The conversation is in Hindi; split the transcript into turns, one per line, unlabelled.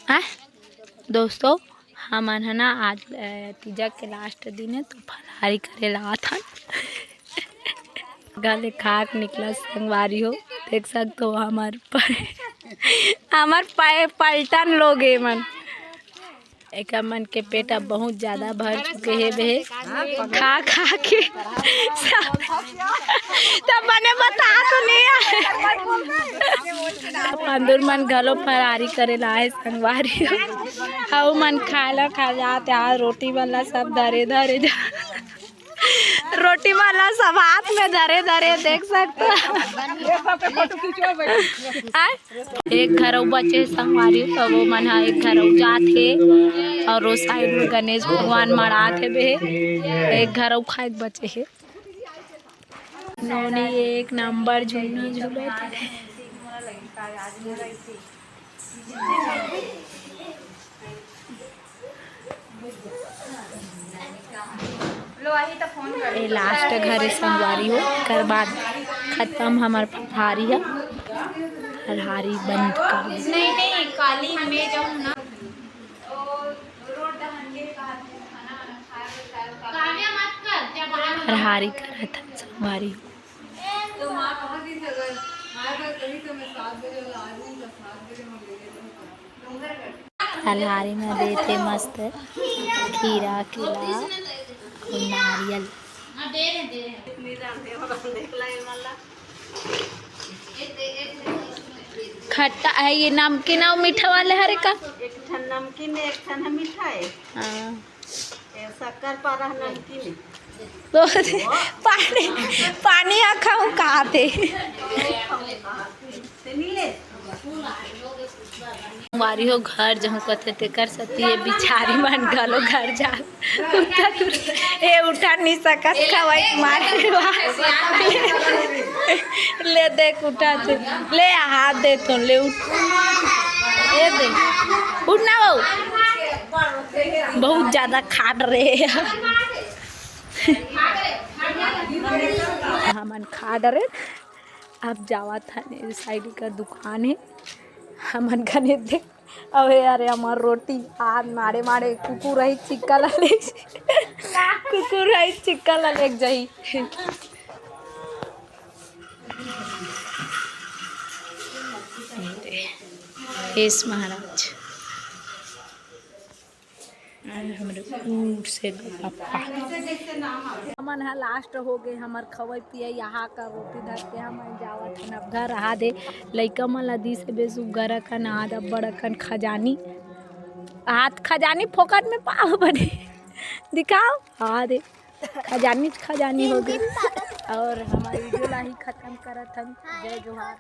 हाँ दोस्तों, हमन है ना आज तीजा के लास्ट दिन है तो फलाहारी करे ला था। गले खाक निकला संगवारी हो, देख सकते हो हमार पलटन लोग है मन। एक मन के पेट अब बहुत ज़्यादा भर चुके हैं बे, खा खा के तब मैंने बता तो नहीं पंदुर मन घलो फरारी करे लाए संगवारी हो मन खाला खा जाते आज रोटी वाला सब धरे धरे रोटी वाला सब हाथ में धरे धरे देख सकते एक घर बचे संगवारी तो वो मन एक घर जाते और उस साइड में गणेश भगवान मराते बे एक घर खाए बचे है। नौनी एक नंबर झूलना झूले लास्ट घर संगवारी हो कर बाद खत्म हमार फलाहारी है। फलाहारी बंद कर नहीं काली में जाऊँ ना फलाहारी करा था संगवारी हो। फलाहारी में देते मस्त खीरा केला और नारियल। खट्टा है ये नमकीन और मीठा वाले हरे का
एक ठन नमकीन एक ठन मीठा है।
हाँ
शक्कर पारा नमकीन
तो पानी पानी खाऊं खाते वारी हो घर जहाँ कथे ते कर सकती है बिचारी मन गलो घर जा ए उठा नहीं सकत खवाई मार ले देख उठा थे ले हाथ दे तो ले उठ ये दे उठना वो बहुत ज्यादा खाट रहे हमन खा डरे। अब जावा था साइड का दुकान है हमन खने देख अबे अरे हमार रोटी आज मारे मारे कुकुर रही चिक्का ले कुकुर रही चिक्का ले जाई इस महाराज हमारे ऊँट से पप्पा हमन है लास्ट हो गए हमार खवाई पिया यहाँ का रोटी धर के हम जावत हन अब घर आ दे लइका मन ला दी से बेसु घर का ना आद बड़ खन खजानी हाथ खजानी फोकट में पाव बने दिखाओ आ दे खजानी खजानी हो गई और हमारी वीडियो ला ही खत्म करत हन। जय जोहार।